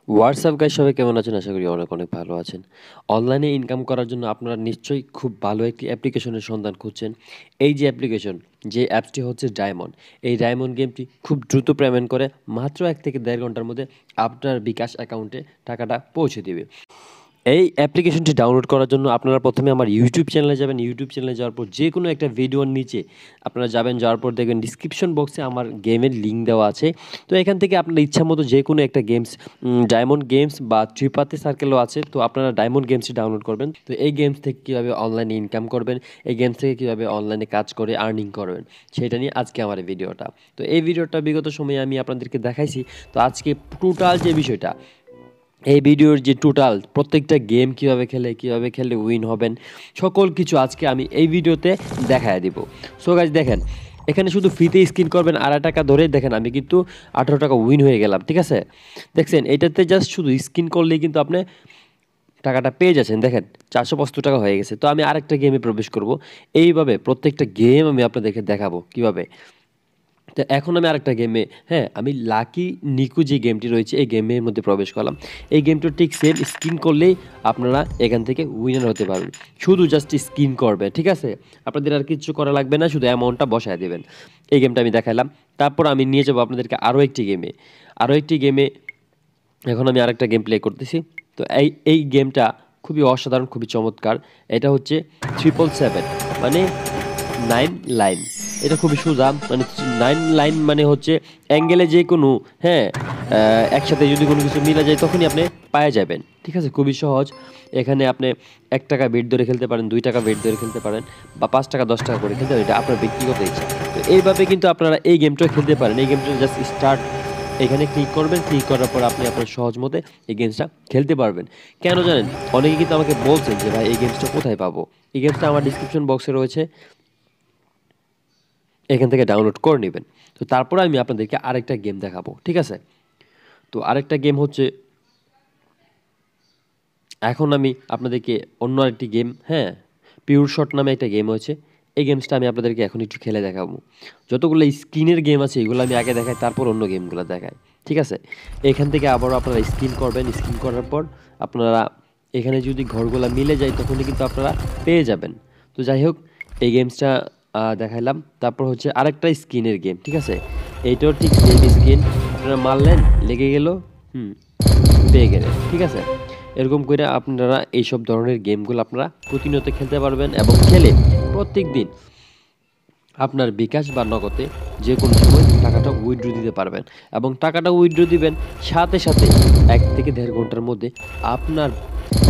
WhatsApp guys সবাই কেমন আছেন? আশা করি অনেক, অনেক ভালো আছেন। অনলাইনে ইনকাম করার জন্য আপনারা নিশ্চয়ই খুব ভালো একটি অ্যাপ্লিকেশনের সন্ধান খুঁজছেন। এই যে অ্যাপ্লিকেশন, যে অ্যাপসটি হচ্ছে ডায়মন্ড। এই ডায়মন্ড গেমটি খুব দ্রুত পেমেন্ট করে মাত্র ১ থেকে ১.৫ ঘন্টার মধ্যে আপনার বিকাশ অ্যাকাউন্টে টাকাটা পৌঁছে দিবে। এই অ্যাপ্লিকেশনটি ডাউনলোড করার জন্য আপনারা ১ম এ আমার ইউটিউব চ্যানেলে যাবেন। ইউটিউব চ্যানেলে যাওয়ার পর যেকোনো একটা ভিডিওর নিচে আপনারা যাবেন, যাওয়ার পর দেখবেন ডিসক্রিপশন বক্সে আমার গেমের লিঙ্ক দেওয়া আছে। তো এখান থেকে আপনার ইচ্ছামতো যেকোনো একটা গেমস ডায়মন্ড গেমস বা ত্রিপাতি সার্কেলও আছে। তো আপনারা ডায়মন্ড গেমসটি ডাউনলোড করবেন। তো এই গেমস থেকে কীভাবে অনলাইনে ইনকাম করবেন, এই গেমস থেকে কীভাবে অনলাইনে কাজ করে আর্নিং করবেন, সেটা নিয়ে আজকে আমার এই ভিডিওটা। তো এই ভিডিওটা বিগত সময়ে আমি আপনাদেরকে দেখাইছি। তো আজকে টোটাল যে বিষয়টা, এই ভিডিওর যে টোটাল প্রত্যেকটা গেম কীভাবে খেললে উইন হবেন, সকল কিছু আজকে আমি এই ভিডিওতে দেখায় দিব। সো গাইস দেখেন, এখানে শুধু ফ্রিতে স্ক্রিন করবেন, ৳২.৫ ধরে দেখেন আমি কিন্তু ৳১৮ উইন হয়ে গেলাম। ঠিক আছে? দেখছেন এটাতে জাস্ট শুধু স্ক্রিন করলেই কিন্তু আপনি টাকাটা পেয়ে যাচ্ছেন। দেখেন ৳৪৭৫ হয়ে গেছে। তো আমি আরেকটা গেমে প্রবেশ করব। এইভাবে প্রত্যেকটা গেম আমি আপনাদেরকে দেখাবো কীভাবে। তো এখন আমি আরেকটা গেমে, হ্যাঁ, আমি লাকি নিকু যে গেমটি রয়েছে এই গেমের মধ্যে প্রবেশ করলাম। এই গেমটা ঠিক সেম স্কিন করলেই আপনারা এখান থেকে উইনার হতে পারবেন। শুধু জাস্ট স্কিন করবে, ঠিক আছে? আপনাদের আর কিচ্ছু করা লাগবে না, শুধু অ্যামাউন্টটা বসায় দিবেন। এই গেমটা আমি দেখাইলাম। তারপর আমি নিয়ে যাবো আপনাদেরকে আরও একটি গেমে এখন আমি আরেকটা গেম প্লে করতেছি। তো এই গেমটা খুবই অসাধারণ, খুবই চমৎকার। এটা হচ্ছে 777 মানে 9 লাইন। এটা খুবই সোজা, মানে 9 লাইন মানে হচ্ছে অ্যাঙ্গেলে যেকোনো, হ্যাঁ, একসাথে যদি কোনো কিছু মিলে যায় তখনই আপনি পায়ে যাবেন। ঠিক আছে? খুবই সহজ। এখানে আপনি ৳১ বেট ধরে খেলতে পারেন, ৳২ বেট ধরে খেলতে পারেন বা ৳৫, ৳১০ করে খেলতে পারেন। এটা আপনার ব্যক্তিগত ইচ্ছা। তো এইভাবে কিন্তু আপনারা এই গেমটাও খেলতে পারেন। এই গেমটা জাস্ট স্টার্ট, এখানে ক্লিক করবেন। ক্লিক করার পর আপনি আপনার সহজ মতে এই গেমসটা খেলতে পারবেন। কেন জানেন? অনেকে কিন্তু আমাকে বলছেন যে, "ভাই এই গেমসটা কোথায় পাবো?" এই গেমসটা আমার ডিসক্রিপশন বক্সে রয়েছে। এখান থেকে ডাউনলোড করে নিবেন। তো তারপরে আমি আপনাদেরকে আরেকটা গেম দেখাবো। ঠিক আছে? তো আরেকটা গেম হচ্ছে, এখন আমি আপনাদেরকে অন্য আরেকটি গেম, হ্যাঁ, পিওর শট নামে একটা গেম হয়েছে। এই গেমসটা আমি আপনাদেরকে এখন একটু খেলে দেখাবো। যতগুলো স্কিনের গেম আছে এগুলো আমি আগে দেখাই, তারপর অন্য গেমগুলো দেখাই। ঠিক আছে? এখান থেকে আবারও আপনারা স্কিন করবেন। স্কিন করার পর আপনারা এখানে যদি ঘরগুলা মিলে যায় তখনই কিন্তু আপনারা পেয়ে যাবেন। তো যাই হোক, এই গেমসটা দেখাইলাম। তারপর হচ্ছে আরেকটা স্কিনের গেম। ঠিক আছে? এইটাও ঠিক সেম স্কিন। আপনারা মারলেন, লেগে গেল, হুম, পেয়ে গেলেন। ঠিক আছে? এরকম কইরা আপনারা এইসব ধরনের গেমগুলো আপনারা প্রতিনিয়ত খেলতে পারবেন এবং খেলে প্রত্যেকদিন আপনার বিকাশ বা নগদে যেকোনো সময় টাকাটা উইথড্র দিতে পারবেন এবং টাকাটা উইথড্র দিবেন সাথে, সাথে ১ থেকে ১.৫ ঘন্টার মধ্যে আপনার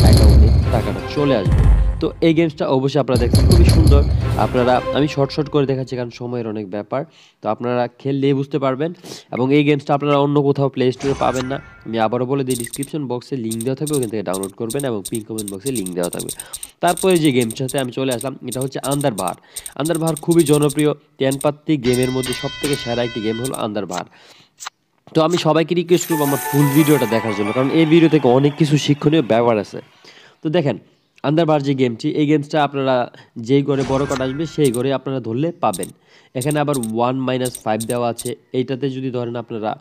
অ্যাকাউন্টে টাকাটা চলে আসবে। তো এই গেমসটা অবশ্যই আপনারা দেখছেন, খুবই সুন্দর। আপনারা, আমি শর্ট করে দেখাচ্ছি কারণ সময়ের অনেক ব্যাপার। তো আপনারা খেললেই বুঝতে পারবেন এবং এই গেমসটা আপনারা অন্য কোথাও প্লে স্টোরে পাবেন না। আমি আবারও বলে দিই, ডিসক্রিপশন বক্সে লিঙ্ক দেওয়া থাকবে, ওখান থেকে ডাউনলোড করবেন এবং পিন কমেন্ট বক্সে লিঙ্ক দেওয়া থাকবে। তারপরে যে গেমটাতে আমি চলে আসলাম এটা হচ্ছে আন্দার বাহার। আন্দার বাহার খুবই জনপ্রিয় 10 পাত্তি গেমের মধ্যে সবথেকে সেরা একটি গেম হলো আন্দার বাহার। তো আমি সবাইকে রিকোয়েস্ট করবো আমার ফুল ভিডিওটা দেখার জন্য, কারণ এই ভিডিও থেকে অনেক কিছু শিক্ষণীয় ব্যাপার আছে। তো দেখেন, আন্ডারবার যে গেমটি, এই গেমসটা আপনারা যেই ঘরে বড় কার্ড আসবে সেই ঘরে আপনারা ধরলে পাবেন। এখানে আবার 1-5 দেওয়া আছে। এইটাতে যদি ধরেন আপনারা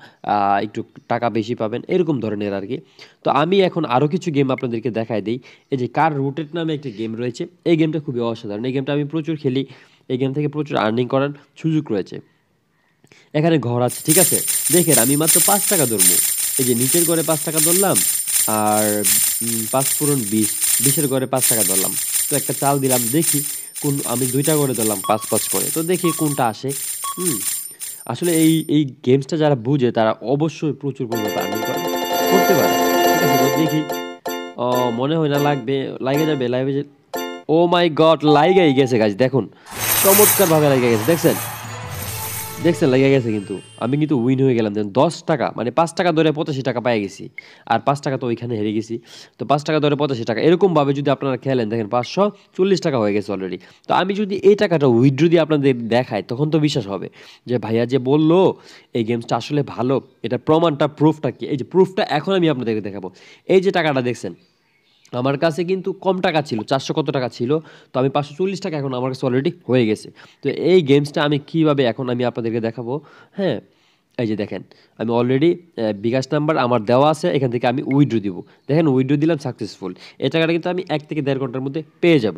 একটু টাকা বেশি পাবেন, এরকম ধরনের আরকি। তো আমি এখন আরও কিছু গেম আপনাদেরকে দেখায় দেই। এই যে কার রুটেড নামে একটা গেম রয়েছে, এই গেমটা খুবই অসাধারণ। এই গেমটা আমি প্রচুর খেলি। এই গেম থেকে প্রচুর আর্নিং করার সুযোগ রয়েছে। এখানে ঘর আছে, ঠিক আছে? দেখেন আমি মাত্র ৳৫ ধরবো। এই যে নিচের ঘরে ৳৫ ধরলাম আর ৫ পূরণ ২০, ২০ এর ঘরে ৳৫ ধরলাম। তো একটা চাল দিলাম, দেখি কোন, আমি ২ টা করে ধরলাম ৫-৫ করে। তো দেখি কোনটা আসে। হুম? আসলে এই গেমসটা যারা বুঝে তারা অবশ্যই প্রচুর পরিমাণে আর্নিং করতে পারে। ঠিক আছে? তো দেখি, ও মনে হয় না লাগবে, লাইগা যাবে, লাইভে যে, ওহ মাই গড! লাইগাই গেছে গাইস, দেখুন। চমৎকারভাবে লাইগা গেছে। দেখছেন? দেখছেন লেগে গেছে কিন্তু। আমি কিন্তু উইন হয়ে গেলাম। দেন ৳১০, মানে ৳৫ ধরে ৳৮৫ পেয়ে গেছি। আর ৳৫ তো ওইখানে হেরে গেছি। তো ৳৫ ধরে ৳৮৫। এরকমভাবে যদি আপনারা খেলেন দেখেন ৳৫৪০ হয়ে গেছে অলরেডি। তো আমি যদি এই টাকাটা উইথড্র দিয়ে আপনাদের দেখাই তখন তো বিশ্বাস হবে যে ভাইয়া যে বলল এই গেমসটা আসলে ভালো, এটার প্রমাণটা, প্রুফটা কি? এই যে প্রুফটা এখন আমি আপনাদেরকে দেখাবো। এই যে টাকাটা দেখছেন, আমার কাছে কিন্তু কম টাকা ছিল, ৪০০ কত টাকা ছিল। তো আমি ৳৫৪০ এখন আমার কাছে অলরেডি হয়ে গেছে। তো এই গেমসটা আমি কিভাবে এখন আমি আপনাদেরকে দেখাবো। হ্যাঁ? এই যে দেখেন আমি অলরেডি বিকাশ নাম্বার আমার দেওয়া আছে, এখান থেকে আমি উইথড্র দিব। দেখেন উইথড্র দিলাম সাকসেসফুল। এই টাকাটা কিন্তু আমি 1 থেকে 1.5 ঘন্টার মধ্যে পেয়ে যাব।